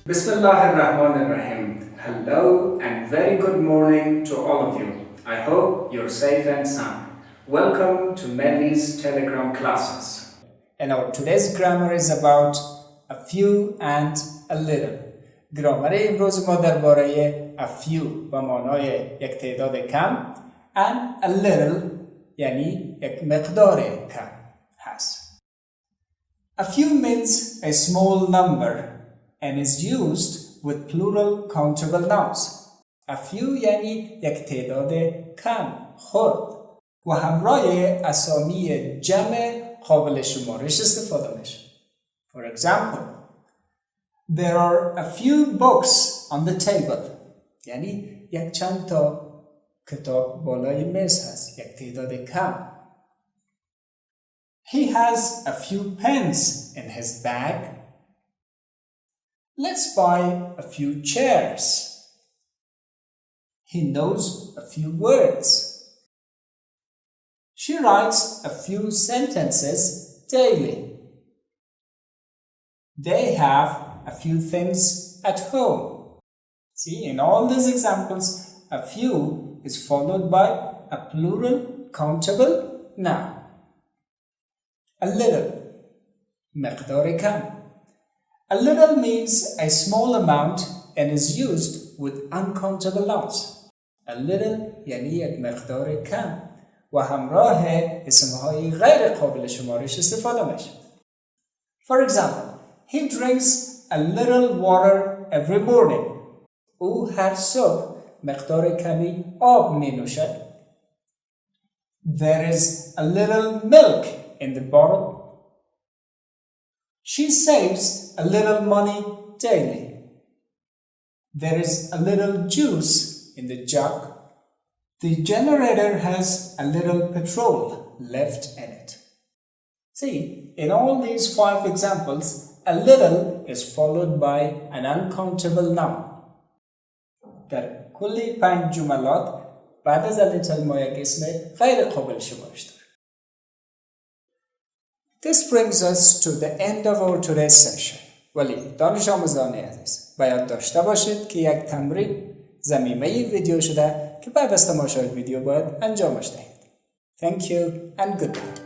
Bismillahirrahmanirrahim. Hello and very good morning to all of you. I hope you're safe and sound. Welcome to Melly's Telegram classes. And our today's grammar is about a few and a little. گرامر امروز ما درباره a few با معنای یک تعداد کم and a little یعنی یک مقدار کم هست. A few means a small number and is used with plural countable nouns. A few یعنی یک تعداد کم خرد و همراه اسامی جمع قابل شمارش استفاده میشه. For example, there are a few books on the table. یعنی یک چند تا کتاب بالای میز هست، یک تعداد کم. He has a few pens in his bag. Let's buy a few chairs. He knows a few words. She writes a few sentences daily. They have a few things at home. See, in all these examples, a few is followed by a plural countable noun. A little, مقدار کم. A little means a small amount and is used with uncountable nouns. A little یعنی یک مقدار کم و همراه اسمهای غیر قابل شمارش استفاده میشه. For example, he drinks a little water every morning. او هر صبح مقدار کمی آب می نوشد. There is a little milk in the bottle. She saves a little money daily. There is a little juice in the jug. The generator has a little petrol left in it. See, in all these 5 examples, a little is followed by an uncountable noun. در کل 5 جملات بعد از a little ما یک اسم غیر قابل شمارش داره. This brings us to the end of our today's session. ولی دانش آموزان عزیز باید داشته باشید که یک تمرین ضمیمه ویدیو شده که بعد از تماشای ویدیو باید انجامش دهید. Thank you and goodbye.